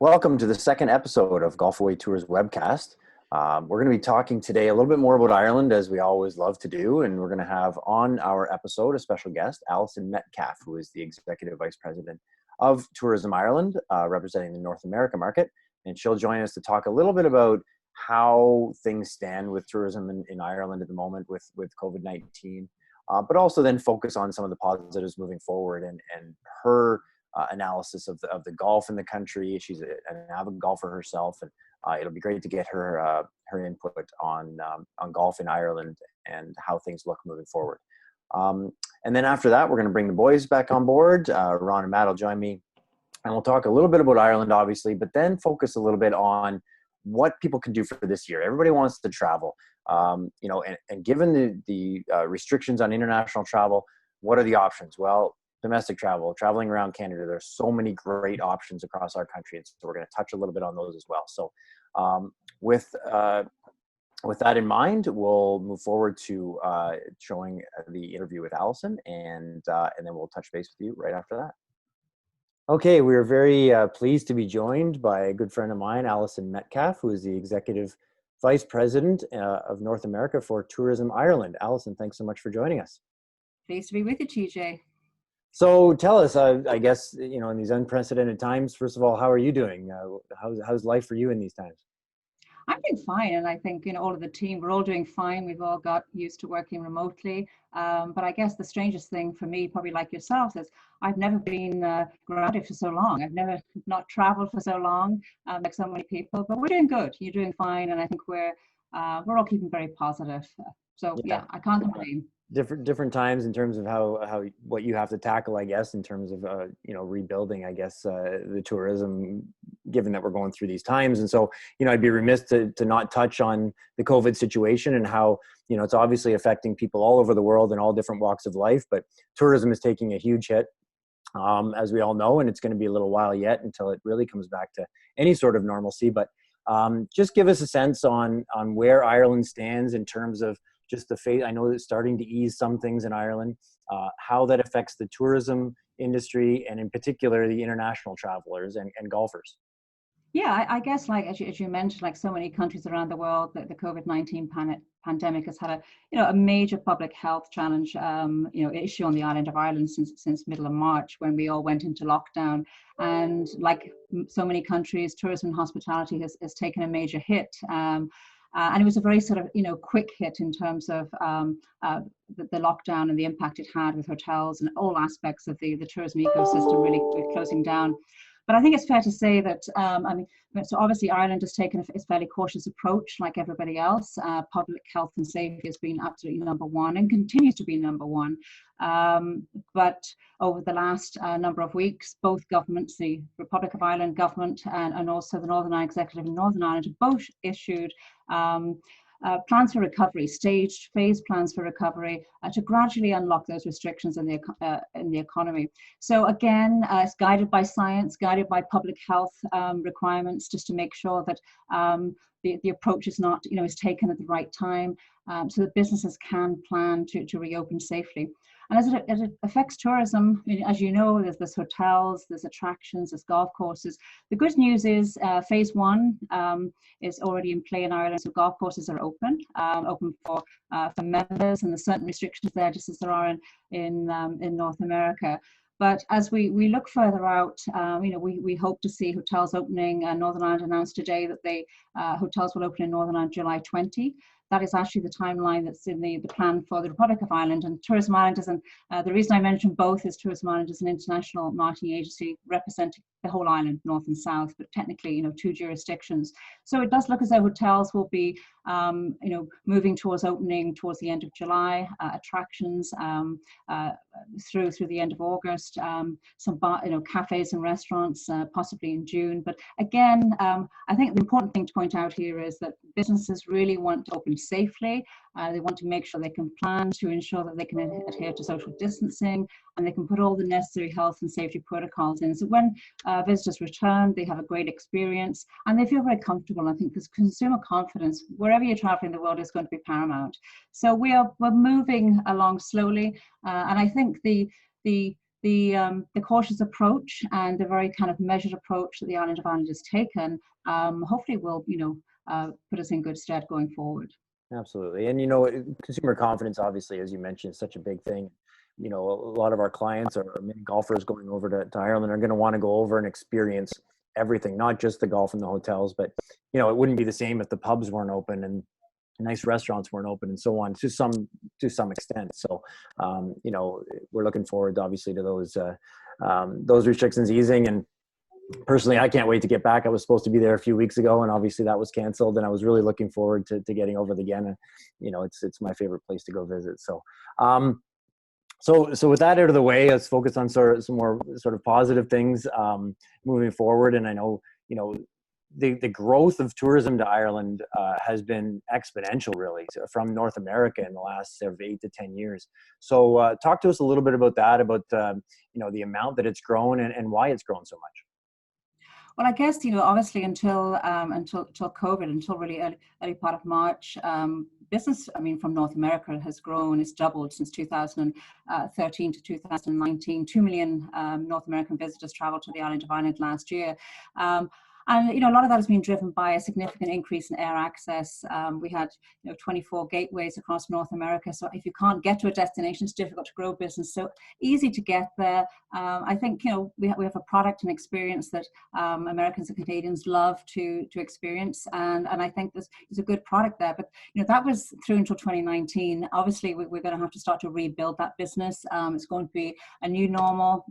Welcome to the second episode of Golf Away Tours Webcast. We're going to be talking today a little bit more about Ireland, as we always love to do, and we're going to have on our episode a special guest, Alison Metcalfe, who is the Executive Vice President of Tourism Ireland, representing the North America market, and she'll join us to talk a little bit about how things stand with tourism in Ireland at the moment with COVID-19, but also then focus on some of the positives moving forward and her analysis of the golf in the country. She's an avid golfer herself, and it'll be great to get her input on golf in Ireland and how things look moving forward. And then after that, we're going to bring the boys back on board. Ron and Matt will join me, and we'll talk a little bit about Ireland, obviously, but then focus a little bit on what people can do for this year. Everybody wants to travel, and given the restrictions on international travel, what are the options? Well, domestic travel, traveling around Canada, there's so many great options across our country. And so we're going to touch a little bit on those as well. So with that in mind, we'll move forward to showing the interview with Alison, and then we'll touch base with you right after that. Okay, we are very pleased to be joined by a good friend of mine, Alison Metcalfe, who is the Executive Vice President of North America for Tourism Ireland. Alison, thanks so much for joining us. Pleased to be with you, TJ. So tell us, I guess, in these unprecedented times, first of all, how are you doing? How's life for you in these times? I'm doing fine, and I think all of the team, we're all doing fine. We've all got used to working remotely, but I guess the strangest thing for me, probably like yourself, is I've never been grounded for so long. I've never not traveled for so long, like so many people. But we're doing good. You're doing fine, and I think we're all keeping very positive. So yeah, I can't complain. Different times in terms of how what you have to tackle, I guess, in terms of rebuilding, I guess, the tourism, given that we're going through these times. And so I'd be remiss to not touch on the COVID situation and how it's obviously affecting people all over the world in all different walks of life, but tourism is taking a huge hit, as we all know, and it's going to be a little while yet until it really comes back to any sort of normalcy. But just give us a sense on where Ireland stands in terms of just the phase. I know it's starting to ease some things in Ireland, how that affects the tourism industry, and in particular, the international travelers and golfers. Yeah, I guess, like as you mentioned, like so many countries around the world, the COVID-19 pandemic has had a major public health challenge, issue on the island of Ireland since middle of March, when we all went into lockdown. And like so many countries, tourism and hospitality has taken a major hit. And it was a very sort of, quick hit in terms of the lockdown and the impact it had with hotels and all aspects of the tourism ecosystem really closing down. But I think it's fair to say that, so obviously Ireland has taken a fairly cautious approach like everybody else. Public health and safety has been absolutely number one and continues to be number one. But over the last number of weeks, both governments, the Republic of Ireland government and also the Northern Ireland Executive in Northern Ireland, have both issued plans for recovery, staged phase plans for recovery to gradually unlock those restrictions in the economy. So again, it's guided by science, guided by public health requirements, just to make sure that the approach is not, is taken at the right time, so that businesses can plan to reopen safely. And as it affects tourism, as you know, there's hotels, there's attractions, there's golf courses. The good news is phase one is already in play in Ireland, so golf courses are open for members, and there's certain restrictions there, just as there are in North America. But as we look further out, we hope to see hotels opening. Northern Ireland announced today that hotels will open in Northern Ireland July 20. That is actually the timeline that's in the plan for the Republic of Ireland. And Tourism Ireland is the reason I mentioned both is Tourism Ireland is an international marketing agency representing the whole island, north and south, but technically, two jurisdictions. So it does look as though hotels will be, moving towards opening towards the end of July, attractions through the end of August, some cafes and restaurants possibly in June. But again, I think the important thing to point out here is that businesses really want to open safely. They want to make sure they can plan to ensure that they can adhere to social distancing, and they can put all the necessary health and safety protocols in. So when visitors return, they have a great experience and they feel very comfortable. I think because consumer confidence, wherever you're traveling in the world, is going to be paramount. So we're moving along slowly, and I think the the cautious approach and the very kind of measured approach that the island of Ireland has taken, hopefully will, put us in good stead going forward. Absolutely. And, consumer confidence, obviously, as you mentioned, is such a big thing. A lot of our clients or many golfers going over to Ireland are going to want to go over and experience everything, not just the golf and the hotels, but, it wouldn't be the same if the pubs weren't open and nice restaurants weren't open and so on to some extent. So, we're looking forward, obviously, to those restrictions easing. And personally, I can't wait to get back. I was supposed to be there a few weeks ago, and obviously that was canceled. And I was really looking forward to getting over again. And it's my favorite place to go visit. So, so with that out of the way, let's focus on some more sort of positive things moving forward. And I know the growth of tourism to Ireland has been exponential, really, from North America in the last 8 to 10 years. So talk to us a little bit about that, about the amount that it's grown and why it's grown so much. Well, I guess, obviously until COVID, until really early part of March, business, from North America has grown. It's doubled since 2013 to 2019. 2 million North American visitors traveled to the island of Ireland last year. And a lot of that has been driven by a significant increase in air access. We had 24 gateways across North America. So if you can't get to a destination, it's difficult to grow business. So easy to get there. I think we have a product and experience that Americans and Canadians love to experience, and I think there's a good product there. But that was through until 2019. Obviously, we're going to have to start to rebuild that business. It's going to be a new normal,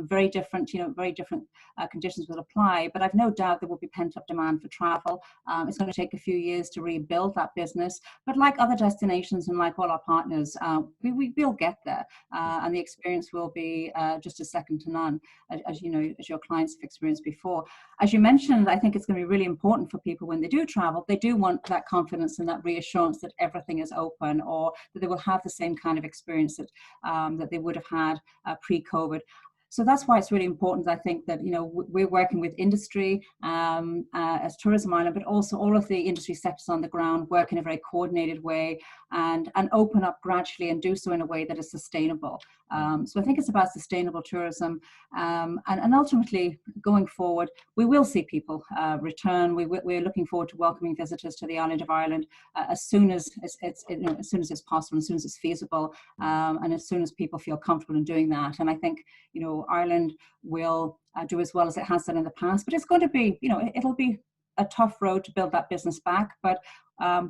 very different. Very different conditions will apply. But I've no doubt there will be pent-up demand for travel. It's going to take a few years to rebuild that business, but like other destinations and like all our partners, we will get there, and the experience will be just a second to none, as your clients have experienced before. As you mentioned, I think it's going to be really important for people when they do travel. They do want that confidence and that reassurance that everything is open, or that they will have the same kind of experience that they would have had pre-COVID. So that's why it's really important, I think, that we're working with industry as Tourism Ireland, but also all of the industry sectors on the ground work in a very coordinated way and open up gradually and do so in a way that is sustainable. So I think it's about sustainable tourism, and ultimately going forward, we will see people return. We're looking forward to welcoming visitors to the island of Ireland as soon as it's possible, as soon as it's feasible, and as soon as people feel comfortable in doing that. And I think Ireland will do as well as it has done in the past, but it's going to be it'll be a tough road to build that business back. But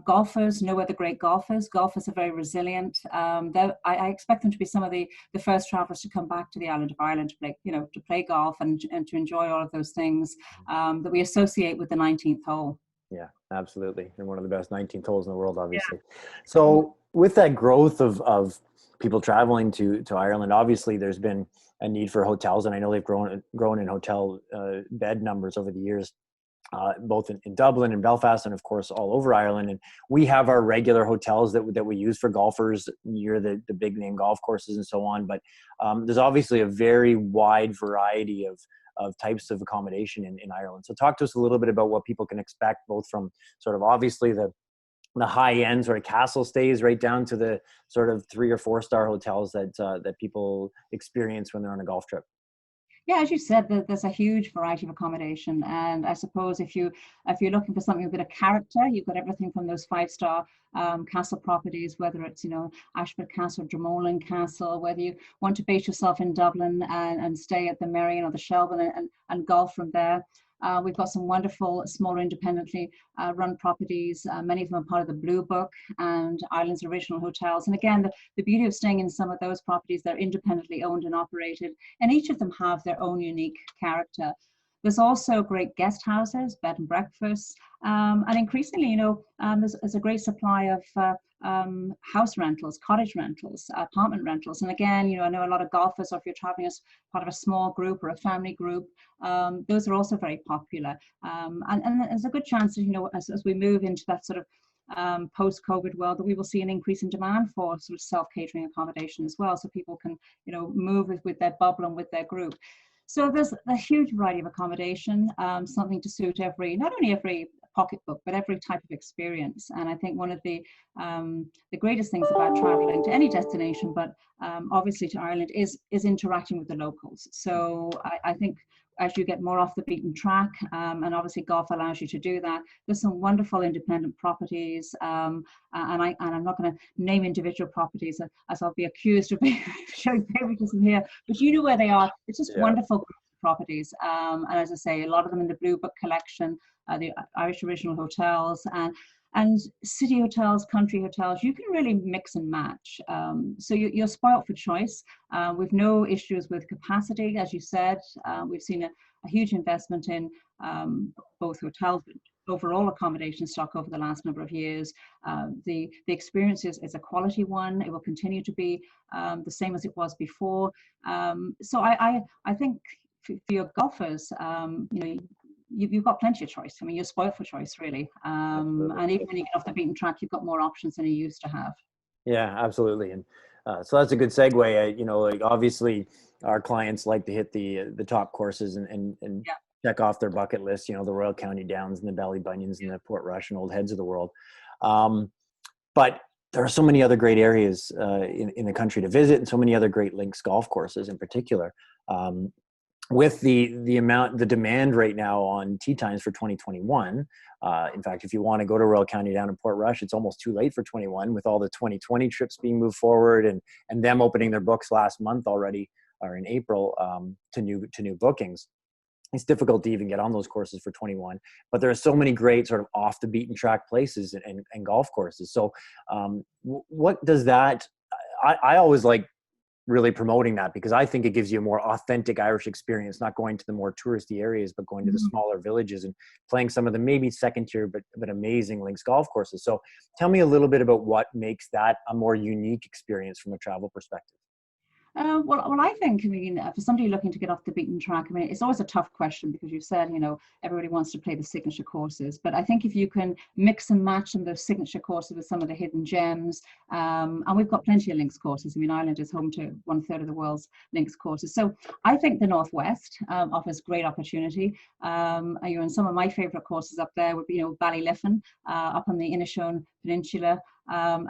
golfers, no other great golfers. Golfers are very resilient. I expect them to be some of the first travelers to come back to the island of Ireland to play golf and to enjoy all of those things that we associate with the 19th hole. Yeah, absolutely. And one of the best 19th holes in the world, obviously. Yeah. So with that growth of people traveling to Ireland, obviously there's been a need for hotels, and I know they've grown in hotel bed numbers over the years, both in Dublin and Belfast, and of course all over Ireland. And we have our regular hotels that we use for golfers near the big name golf courses and so on. But there's obviously a very wide variety of types of accommodation in Ireland. So talk to us a little bit about what people can expect, both from sort of obviously the high end sort of castle stays right down to the sort of 3 or 4 star hotels that people experience when they're on a golf trip. Yeah, as you said, there's a huge variety of accommodation, and I suppose if you're looking for something with a bit of character, you've got everything from those 5-star castle properties, whether it's Ashford Castle, Dromoland Castle, whether you want to base yourself in Dublin and stay at the Merrion or the Shelbourne and golf from there. We've got some wonderful smaller independently run properties. Many of them are part of the Blue Book and Ireland's original hotels. And again, the beauty of staying in some of those properties, they're independently owned and operated, and each of them have their own unique character. There's also great guest houses, bed and breakfasts, and increasingly, there's a great supply of house rentals, cottage rentals, apartment rentals. And again, I know a lot of golfers, or if you're traveling as part of a small group or a family group, those are also very popular. And there's a good chance that, as we move into that sort of post-COVID world, that we will see an increase in demand for sort of self-catering accommodation as well, so people can, move with their bubble and with their group. So there's a huge variety of accommodation, something to suit not only every pocketbook, but every type of experience. And I think one of the greatest things about traveling to any destination, but obviously to Ireland, is interacting with the locals. So I think as you get more off the beaten track, and obviously golf allows you to do that, there's some wonderful independent properties, and I'm not going to name individual properties as I'll be accused of showing favoritism here, but you know where they are. It's just wonderful properties, and as I say, a lot of them in the Blue Book collection, the Irish Original hotels, and city hotels, country hotels. You can really mix and match. So you're spoiled for choice. We've no issues with capacity, as you said. We've seen a huge investment in both hotels, but overall accommodation stock over the last number of years. The experience is a quality one. It will continue to be the same as it was before. So I think for your golfers, you've got plenty of choice. I mean, you're spoiled for choice, really. And even when you get off the beaten track, you've got more options than you used to have. Yeah, absolutely. And so that's a good segue. Like obviously our clients like to hit the top courses and check off their bucket list, the Royal County Downs and the Ballybunions and the Portrush and Old Heads of the world. But there are so many other great areas in the country to visit, and so many other great links golf courses in particular. With the demand right now on tee times for 2021. In fact, if you want to go to Royal County Down in Portrush, it's almost too late for 21 with all the 2020 trips being moved forward and them opening their books last month already, or in April, to new bookings. It's difficult to even get on those courses for 21, but there are so many great sort of off the beaten track places and golf courses. So what does that, I always like really promoting that, because I think it gives you a more authentic Irish experience, not going to the more touristy areas, but going to the smaller villages and playing some of the maybe second tier, but amazing links golf courses. So tell me a little bit about what makes that a more unique experience from a travel perspective. Well, I think, for somebody looking to get off the beaten track, it's always a tough question because you've said, everybody wants to play the signature courses. But I think if you can mix and match some of those signature courses with some of the hidden gems, and we've got plenty of links courses. Ireland is home to 1/3 of the world's links courses. So I think the Northwest offers great opportunity. And some of my favorite courses up there would be, Ballyliffin, up on the Inishowen Peninsula.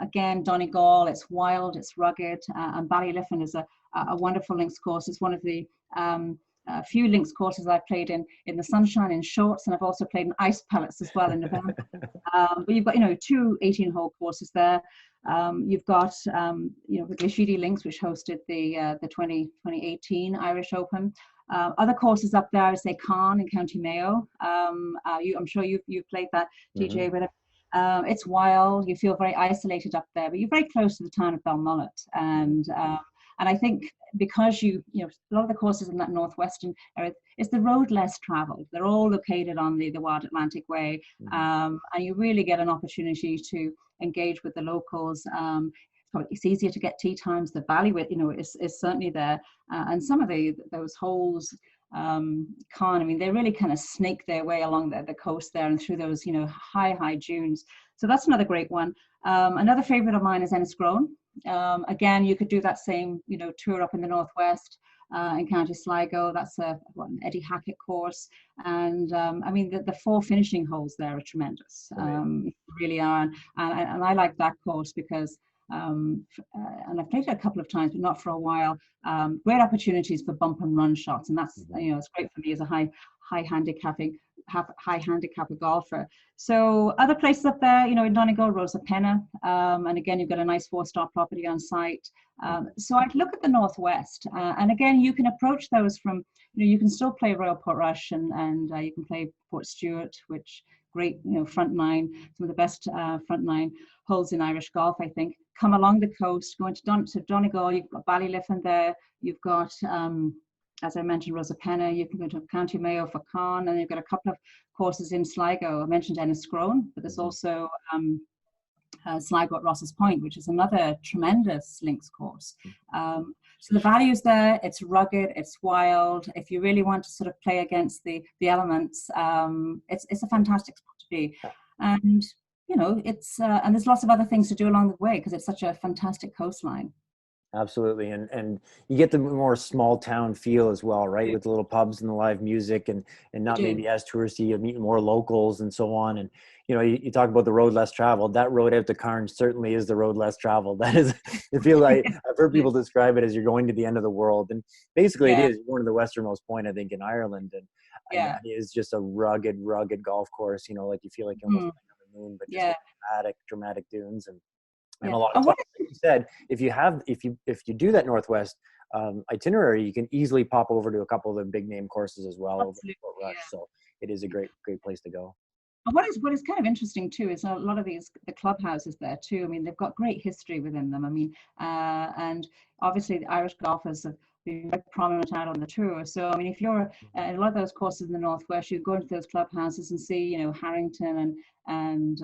Again, Donegal, it's wild, it's rugged, and Ballyliffin is a wonderful links course. It's one of the few links courses I've played in the sunshine in shorts, and I've also played in ice pellets as well in November. But you've got, two 18-hole courses there. You've got, the Glashidi Links, which hosted the 2018 Irish Open. Other courses up there, I say Cairn in County Mayo. I'm sure you've played that, TJ, but it's wild. You feel very isolated up there, but you're very close to the town of Belmullet. And I think because a lot of the courses in that northwestern area, it's the road less traveled. They're all located on the Wild Atlantic Way, and you really get an opportunity to engage with the locals. It's easier to get tee times. The valley is certainly there, and some of those holes. They really kind of snake their way along the coast there and through those high dunes. So that's another great one. Another favorite of mine is Enniscrone. Again, you could do that same tour up in the northwest in County Sligo. That's an Eddie Hackett course, and the 4 finishing holes there are tremendous. Really are, and I like that course because and I've played it a couple of times, but not for a while. Great opportunities for bump and run shots, and that's it's great for me as a high handicap golfer. So other places up there, in Donegal, Rosa Penna, and again you've got a nice 4-star property on site. So I'd look at the northwest, and again you can approach those from you can still play Royal Portrush and you can play Port Stewart, which great front 9, some of the best front 9 holes in Irish golf, I think. Come along the coast, going to Donegal, you've got Ballyliffin there, you've got as I mentioned, Rosa Penna. You can go to County Mayo for Cairn, and you've got a couple of courses in Sligo. I mentioned Enniscrone, but there's also Sligo at Ross's Point, which is another tremendous links course. So the value's there. It's rugged, it's wild. If you really want to sort of play against the elements, it's a fantastic spot to be. And it's and there's lots of other things to do along the way because it's such a fantastic coastline. Absolutely. And you get the more small town feel as well, right? Yeah, With the little pubs and the live music, and you not do. maybe as touristy, you meet more locals and so on. And, you talk about the road less traveled. That road out to Carn certainly is the road less traveled. That is, it feels like I've heard people describe it as you're going to the end of the world. And basically it Yeah, is one of the westernmost point, I think, in Ireland. And, yeah, it is just a rugged golf course, like you feel like you're almost mhm, on the moon, but just yeah, dramatic dunes. And yeah. a lot of And clubs, what like you said, if you do that Northwest itinerary, you can easily pop over to a couple of the big name courses as well over absolutely, at Fort Rush. yeah. So it is a great place to go. And what is kind of interesting too is a lot of the clubhouses there too. I mean, they've got great history within them. I mean, and obviously the Irish golfers have been very prominent out on the tour. So I mean, if you're a lot of those courses in the northwest, you go into those clubhouses and see, Harrington and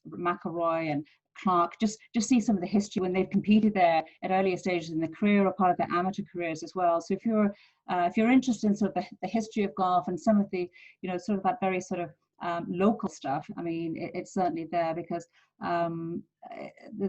McElroy and Clark. Just see some of the history when they've competed there at earlier stages in the career or part of their amateur careers as well. So if you're interested in sort of the history of golf and some of the sort of that very sort of local stuff, I mean, it's certainly there because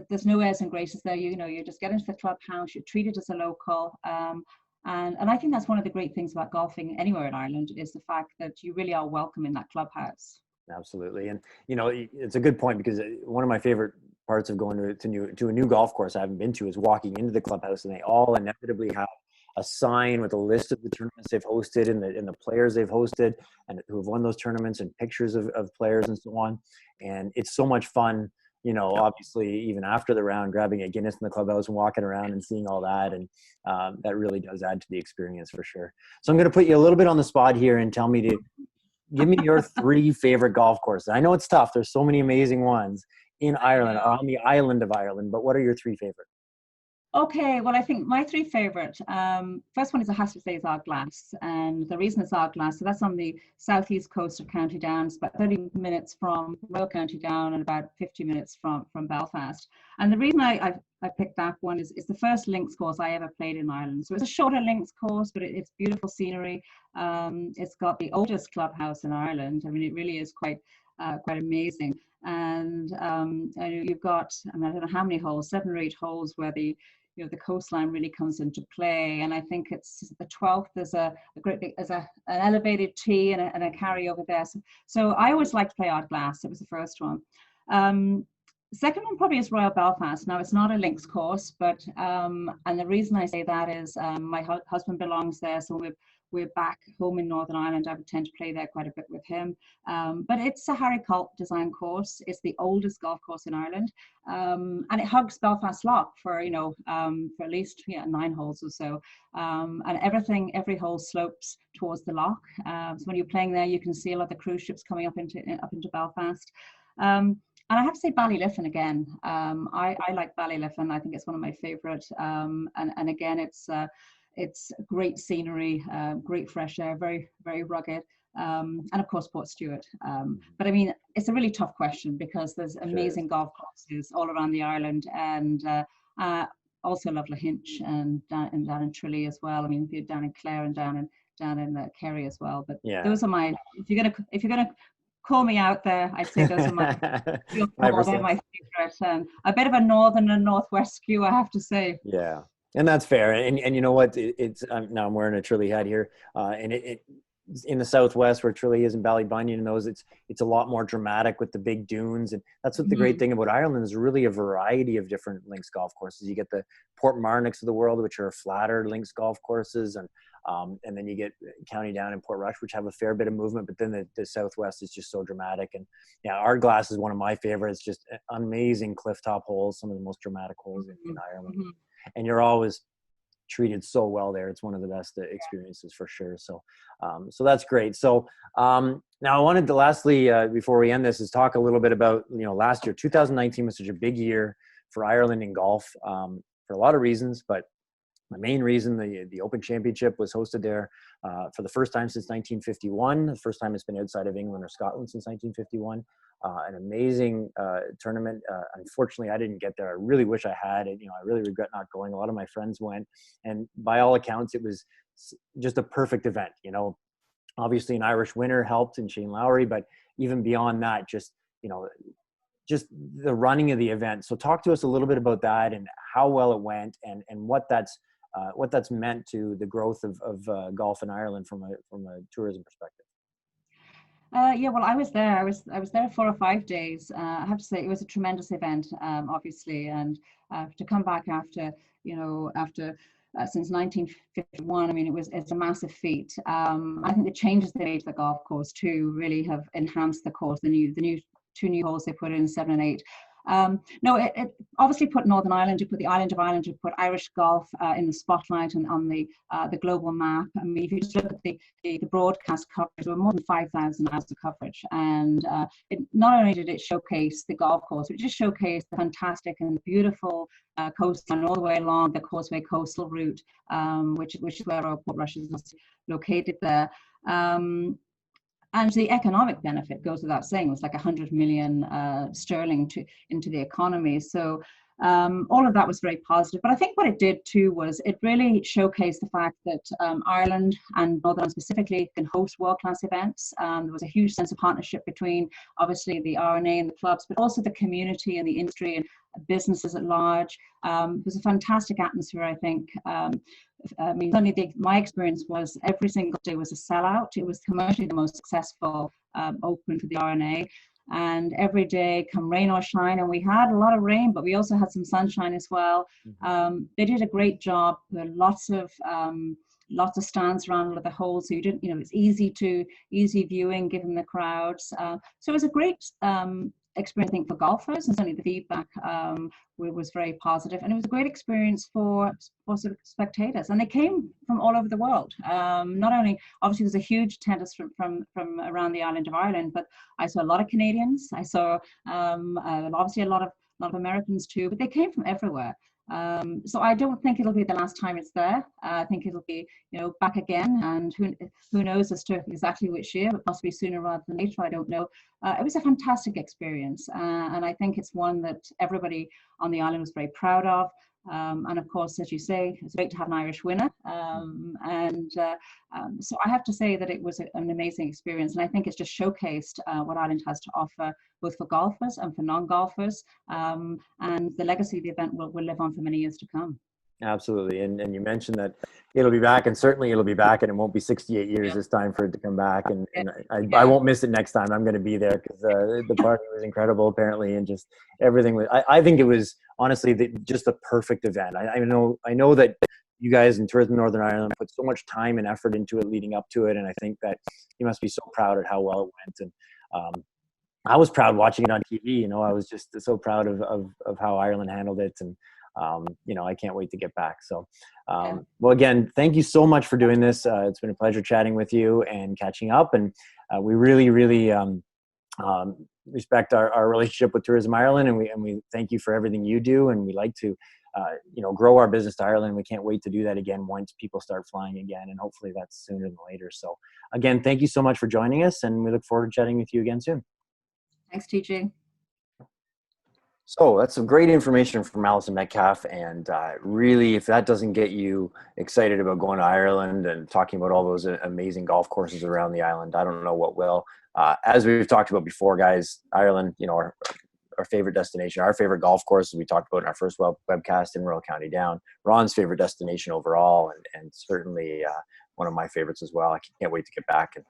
there's no airs and graces there. You just get into the clubhouse, you're treated as a local. And I think that's one of the great things about golfing anywhere in Ireland is the fact that you really are welcome in that clubhouse. Absolutely. And, it's a good point because one of my favorite parts of going to a new golf course I haven't been to is walking into the clubhouse, and they all inevitably have a sign with a list of the tournaments they've hosted and the players they've hosted and who have won those tournaments and pictures of players and so on. And it's so much fun, obviously even after the round, grabbing a Guinness in the clubhouse and walking around and seeing all that. And that really does add to the experience for sure. So I'm going to put you a little bit on the spot here and give me your three favorite golf courses. I know it's tough. There's so many amazing ones in I Ireland know. or on the island of Ireland, but what are your three favorite? Okay, well, I think my three favorite. First one is I have to say is Ardglass, and the reason it's Ardglass, so that's on the southeast coast of County Down. It's about 30 minutes from Royal County Down and about 50 minutes from Belfast. And the reason I picked that one is the first links course I ever played in Ireland. So it's a shorter links course, but it's beautiful scenery. It's got the oldest clubhouse in Ireland. I mean, it really is quite amazing. And you've got, I mean, I don't know how many holes, 7 or 8 holes where the coastline really comes into play. And I think it's the 12th. There's a great big, an elevated tee and a carry over there. So I always like to play Ardglass. It was the first one. Second one probably is Royal Belfast. Now it's not a links course, but and the reason I say that is my husband belongs there, so we're back home in Northern Ireland. I would tend to play there quite a bit with him. But it's a Harry Culp design course. It's the oldest golf course in Ireland, and it hugs Belfast Lough for for at least 9 holes or so. And every hole slopes towards the loch. So when you're playing there, you can see a lot of the cruise ships coming up into Belfast. And I have to say Ballyliffin again. I like Ballyliffin. I think it's one of my favorite. And again, it's great scenery, great fresh air, very, very rugged. And of course, Portstewart. But I mean, it's a really tough question because there's Sure is. amazing golf courses all around the island, and also love Lahinch and down in Tralee as well. I mean, if you're down in Clare and down in Kerry as well. But Yeah. those are my, if you're gonna call me out there, I'd say those are my they're 100%. my favorite. And a bit of a northern and northwest skew, I have to say. Yeah. And that's fair. And you know what? It's now I'm wearing a Tralee hat here, and it in the southwest where Tralee is in Ballybunion and those, it's a lot more dramatic with the big dunes. And that's what the great Mhm. thing about Ireland is, really a variety of different links golf courses. You get the Port Marnocks of the world, which are flatter links golf courses, and then you get County Down and Port Rush, which have a fair bit of movement. But then the southwest is just so dramatic. And yeah, Ardglass is one of my favorites. Just amazing cliff top holes, some of the most dramatic holes in Mhm. Ireland. Mhm. And you're always treated so well there. It's one of the best experiences for sure. So that's great. So now I wanted to lastly, before we end this, is talk a little bit about, last year, 2019 was such a big year for Ireland in golf for a lot of reasons, but the main reason the Open Championship was hosted there for the first time since 1951, the first time it's been outside of England or Scotland since 1951. An amazing tournament. Unfortunately, I didn't get there. I really wish I had. I really regret not going. A lot of my friends went, and by all accounts, it was just a perfect event. Obviously an Irish winner helped in Shane Lowry, but even beyond that, just just the running of the event. So talk to us a little bit about that and how well it went, and what that's meant to the growth of golf in Ireland from a tourism perspective. Yeah, well, I was there. I was there 4 or 5 days. I have to say, it was a tremendous event, obviously, and to come back after, since 1951, I mean, it's a massive feat. I think the changes they made to the golf course too really have enhanced the course. The new 2 new holes they put in, 7 and 8. No, it obviously put Northern Ireland, to put the island of Ireland, to put Irish golf in the spotlight and on the global map. I mean, if you just look at the broadcast coverage, there were more than 5,000 hours of coverage, and it not only did it showcase the golf course, it just showcased the fantastic and beautiful coastline all the way along the Causeway coastal route, which is where our Portrush is located there. And the economic benefit goes without saying. It was like 100 million sterling into the economy. So all of that was very positive. But I think what it did too was it really showcased the fact that Ireland, and Northern Ireland specifically, can host world-class events. There was a huge sense of partnership between, obviously, the R&A and the clubs, but also the community and the industry and businesses at large. It was a fantastic atmosphere, I think. I mean, certainly my experience was every single day was a sellout. It was commercially the most successful open for the R&A. And every day, come rain or shine, and we had a lot of rain, but we also had some sunshine as well. They did a great job. There were lots of stands around the holes, so you didn't, it's easy viewing given the crowds. So it was a great experience, I think, for golfers, and certainly the feedback was very positive, and it was a great experience for sort of spectators, and they came from all over the world. Not only, obviously, there's a huge attendance from around the island of Ireland, but I saw a lot of Canadians. I saw obviously a lot of Americans too, but they came from everywhere. So I don't think it'll be the last time it's there. I think it'll be, back again, and who knows as to exactly which year, but possibly sooner rather than later. I don't know. It was a fantastic experience, and I think it's one that everybody on the island was very proud of. And of course, as you say, it's great to have an Irish winner. So I have to say that it was an amazing experience, and I think it's just showcased what Ireland has to offer, both for golfers and for non-golfers. And the legacy of the event will live on for many years to come. Absolutely. And you mentioned that it'll be back, and certainly it'll be back, and it won't be 68 years this time for it to come back. And I won't miss it next time. I'm going to be there, because the party was incredible, apparently, and just everything was, I think it was honestly just a perfect event. I know that you guys in Tourism Northern Ireland put so much time and effort into it leading up to it. And I think that you must be so proud at how well it went. And I was proud watching it on TV. I was just so proud of how Ireland handled it. And I can't wait to get back. So, well, again, thank you so much for doing this. It's been a pleasure chatting with you and catching up. And we really, really respect our relationship with Tourism Ireland, and we thank you for everything you do. And we like to, grow our business to Ireland. We can't wait to do that again once people start flying again, and hopefully that's sooner than later. So, again, thank you so much for joining us, and we look forward to chatting with you again soon. Thanks, TJ. So that's some great information from Alison Metcalfe, and really, if that doesn't get you excited about going to Ireland and talking about all those amazing golf courses around the island, I don't know what will. As we've talked about before, guys, Ireland, our favorite destination, our favorite golf course, we talked about in our first webcast in Royal County Down. Ron's favorite destination overall, and certainly one of my favorites as well. I can't wait to get back, and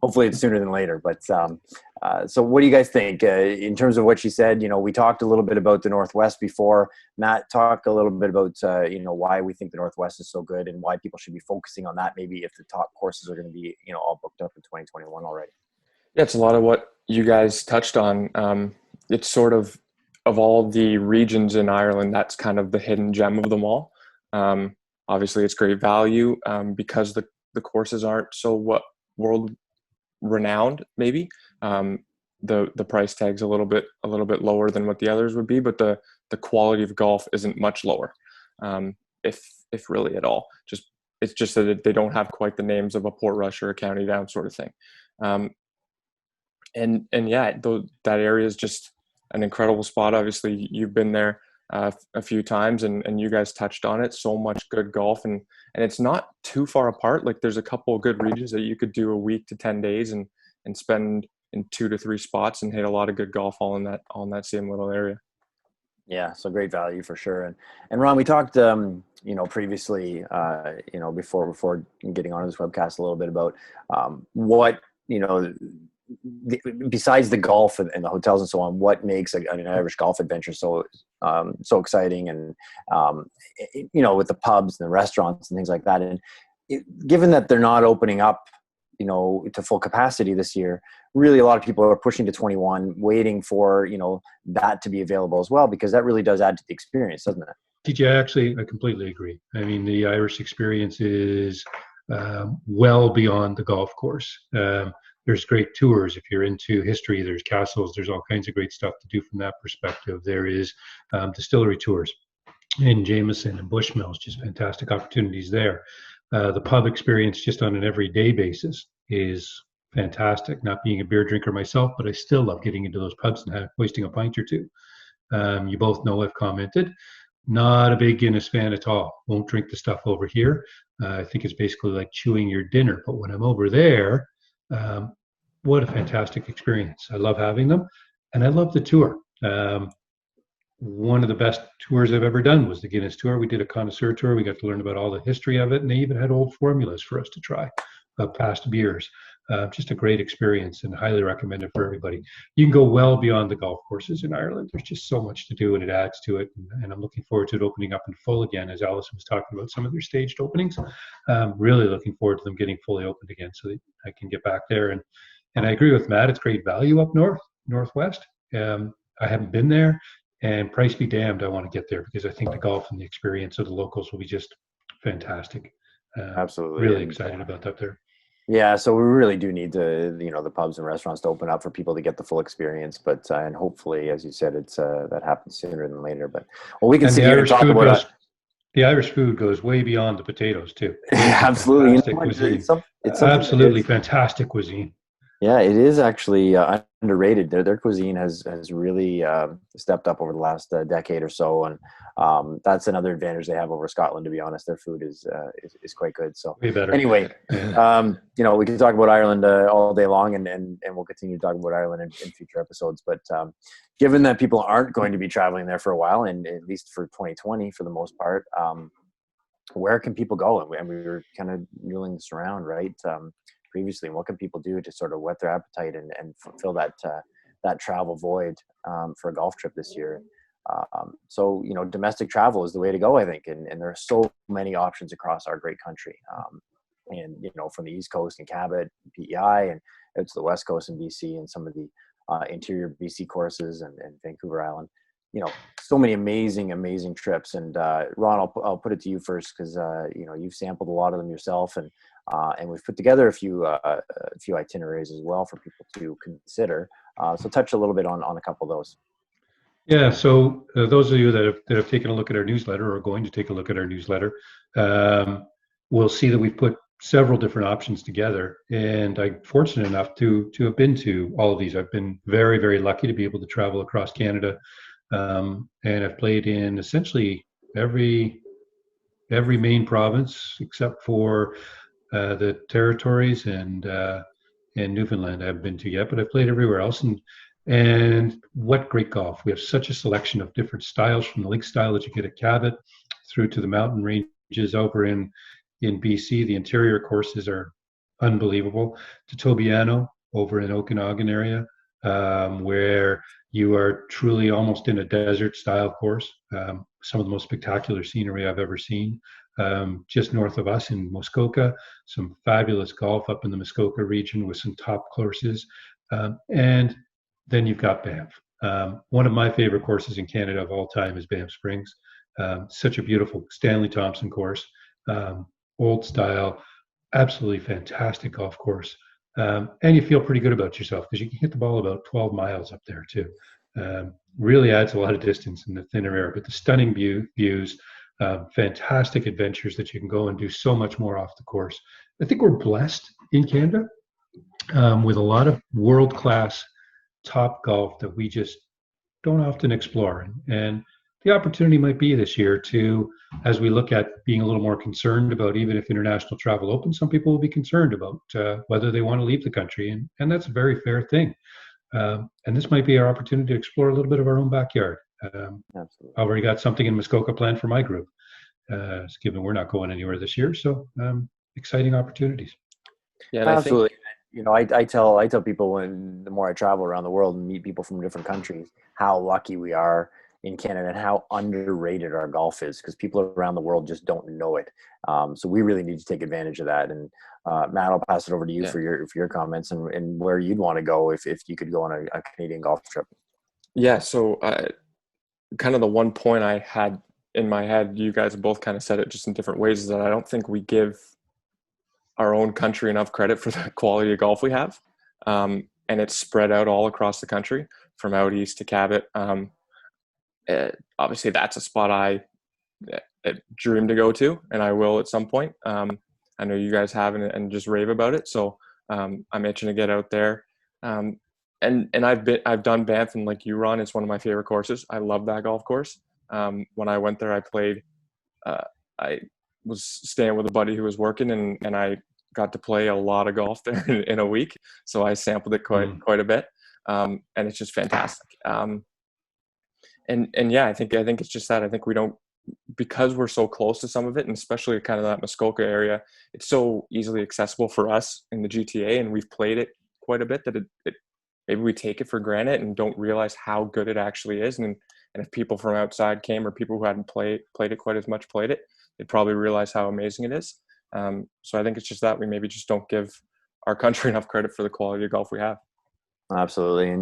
hopefully it's sooner than later. But so what do you guys think in terms of what she said? We talked a little bit about the Northwest before. Matt, talk a little bit about why we think the Northwest is so good, and why people should be focusing on that, maybe if the top courses are going to be all booked up in 2021 already. Yeah, it's a lot of what you guys touched on. It's sort of all the regions in Ireland, that's kind of the hidden gem of them all. Obviously, it's great value because the courses aren't so world renowned. Maybe the price tag's a little bit lower than what the others would be, but the quality of golf isn't much lower, if really at all. It's just that they don't have quite the names of a Portrush or a County Down sort of thing. And yeah, that area is just an incredible spot. Obviously, you've been there a few times, and you guys touched on it. So much good golf, and it's not too far apart. Like, there's a couple of good regions that you could do a week to 10 days and spend in 2 to 3 spots and hit a lot of good golf all in that same little area. Yeah, so great value for sure. And Ron, we talked, previously, before getting onto this webcast a little bit about what, besides the golf and the hotels and so on, what makes an Irish golf adventure so exciting, and with the pubs and the restaurants and things like that. And given that they're not opening up, to full capacity this year, really a lot of people are pushing to 21, waiting for, that to be available as well, because that really does add to the experience, doesn't it? TJ, I completely agree. I mean, the Irish experience is well beyond the golf course. There's great tours. If you're into history, there's castles, there's all kinds of great stuff to do from that perspective. There is distillery tours in Jameson and Bushmills, just fantastic opportunities there. The pub experience just on an everyday basis is fantastic. Not being a beer drinker myself, but I still love getting into those pubs and hoisting a pint or two. You both know I've commented. Not a big Guinness fan at all. Won't drink the stuff over here. I think it's basically like chewing your dinner. But when I'm over there, what a fantastic experience. I love having them, and I love the tour. One of the best tours I've ever done was the Guinness tour. We did a connoisseur tour. We got to learn about all the history of it, and they even had old formulas for us to try, past beers. Just a great experience, and highly recommended for everybody. You can go well beyond the golf courses in Ireland. There's just so much to do, and it adds to it. And I'm looking forward to it opening up in full again, as Alison was talking about some of their staged openings. Really looking forward to them getting fully opened again, so that I can get back there. And I agree with Matt. It's great value up northwest. I haven't been there. And price be damned, I want to get there, because I think the golf and the experience of the locals will be just fantastic. Absolutely. Really excited about that there. Yeah, so we really do need to, the pubs and restaurants to open up for people to get the full experience. But and hopefully, as you said, it's that happens sooner than later. But we can see here and talk about the Irish food goes way beyond the potatoes too. Absolutely, it's absolutely fantastic cuisine. Yeah, it is actually underrated. Their cuisine has really stepped up over the last decade or so, and that's another advantage they have over Scotland. To be honest, their food is quite good. So way better. Anyway, we can talk about Ireland all day long, and we'll continue to talk about Ireland in future episodes. But given that people aren't going to be traveling there for a while, and at least for 2020 for the most part, where can people go? And we were kind of mulling this around, right? Previously, and what can people do to sort of whet their appetite and fulfill that travel void for a golf trip this year? So domestic travel is the way to go, I think, and there are so many options across our great country, and from the East Coast in Cabot, PEI, and out to the West Coast in BC, and some of the interior BC courses and Vancouver Island. So many amazing trips. And Ron, I'll put it to you first, because you've sampled a lot of them yourself, and we've put together a few itineraries as well for people to consider. So touch a little bit on a couple of those. Yeah. So those of you that have taken a look at our newsletter, or are going to take a look at our newsletter, will see that we've put several different options together. And I'm fortunate enough to have been to all of these. I've been very, very lucky to be able to travel across Canada. And I've played in essentially every main province except for the territories and Newfoundland I haven't been to yet, but I've played everywhere else. And what great golf. We have such a selection of different styles, from the link style that you get at Cabot through to the mountain ranges over in BC. The interior courses are unbelievable. To Tobiano over in Okanagan area, where you are truly almost in a desert style course. Some of the most spectacular scenery I've ever seen. Just north of us in Muskoka, some fabulous golf up in the Muskoka region with some top courses. And then you've got Banff. One of my favorite courses in Canada of all time is Banff Springs. Such a beautiful Stanley Thompson course, old style, absolutely fantastic golf course. And you feel pretty good about yourself, because you can hit the ball about 12 miles up there too. Really adds a lot of distance in the thinner air, but the stunning views, fantastic adventures that you can go and do so much more off the course. I think we're blessed in Canada with a lot of world-class top golf that we just don't often explore. And the opportunity might be this year to, as we look at being a little more concerned about, even if international travel opens, some people will be concerned about whether they want to leave the country. And that's a very fair thing. And this might be our opportunity to explore a little bit of our own backyard. Absolutely. I've already got something in Muskoka planned for my group, given we're not going anywhere this year. So exciting opportunities. Yeah, and Absolutely. I tell people, when the more I travel around the world and meet people from different countries, how lucky we are in Canada and how underrated our golf is, because people around the world just don't know it. So we really need to take advantage of that. And Matt, I'll pass it over to you for your comments and where you'd want to go if you could go on a Canadian golf trip. Yeah. So kind of the one point I had in my head, you guys both kind of said it just in different ways, is that I don't think we give our own country enough credit for the quality of golf we have. And it's spread out all across the country, from out east to Cabot. Obviously that's a spot I dream to go to, and I will at some point. I know you guys have, and just rave about it. So I'm itching to get out there. And I've done Banff, and like you, Ron, it's one of my favorite courses. I love that golf course. When I went there, I played, I was staying with a buddy who was working, and I got to play a lot of golf there in a week. So I sampled it quite a bit. And it's just fantastic. And yeah, I think it's just that I think we don't, because we're so close to some of it, and especially kind of that Muskoka area, it's so easily accessible for us in the GTA, and we've played it quite a bit, that it maybe we take it for granted and don't realize how good it actually is. And if people from outside came, or people who hadn't played it quite as much played it, they'd probably realize how amazing it is. So I think it's just that we maybe just don't give our country enough credit for the quality of golf we have. Absolutely. And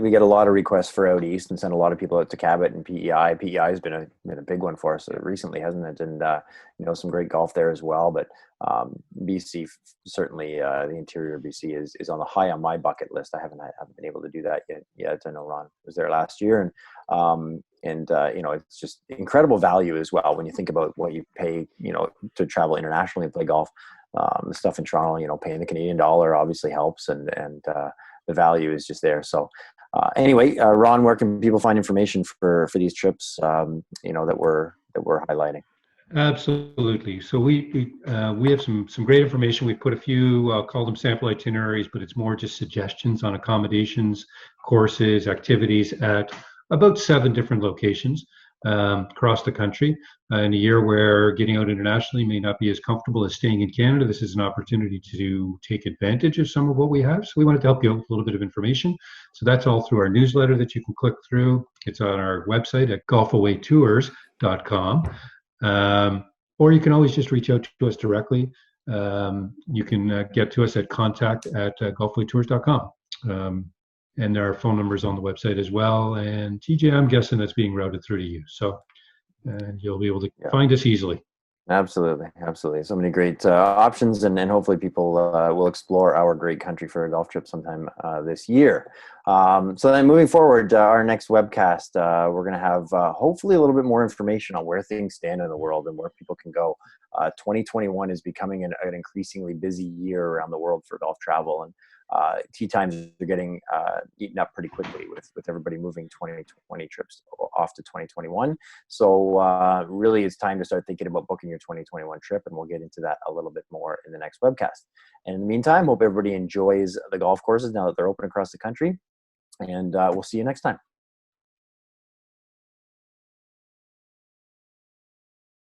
we get a lot of requests for out east, and send a lot of people out to Cabot and PEI. PEI has been a big one for us recently, hasn't it? And some great golf there as well. But BC, certainly the interior of BC is on the high on my bucket list. I haven't been able to do that yet. I know Ron was there last year, and it's just incredible value as well when you think about what you pay to travel internationally and play golf. The stuff in Toronto, paying the Canadian dollar obviously helps, and the value is just there. So anyway, Ron, where can people find information for these trips, that we're highlighting? Absolutely. So we have some great information. We put a few, I'll call them sample itineraries, but it's more just suggestions on accommodations, courses, activities at about 7 different locations across the country. In a year where getting out internationally may not be as comfortable as staying in Canada, this is an opportunity to take advantage of some of what we have. So we wanted to help you out with a little bit of information. So that's all through our newsletter that you can click through. It's on our website at golfawaytours.com. Or you can always just reach out to us directly. You can get to us at contact@golfawaytours.com. And there are phone numbers on the website as well. And TJ, I'm guessing that's being routed through to you. So you'll be able to find us easily. Absolutely. So many great options, and hopefully people will explore our great country for a golf trip sometime this year. So then moving forward, our next webcast, we're going to have hopefully a little bit more information on where things stand in the world and where people can go. 2021 is becoming an increasingly busy year around the world for golf travel, and tee times are getting eaten up pretty quickly with everybody moving 2020 trips off to 2021. So really it's time to start thinking about booking your 2021 trip, and we'll get into that a little bit more in the next webcast. And in the meantime, hope everybody enjoys the golf courses now that they're open across the country, and we'll see you next time.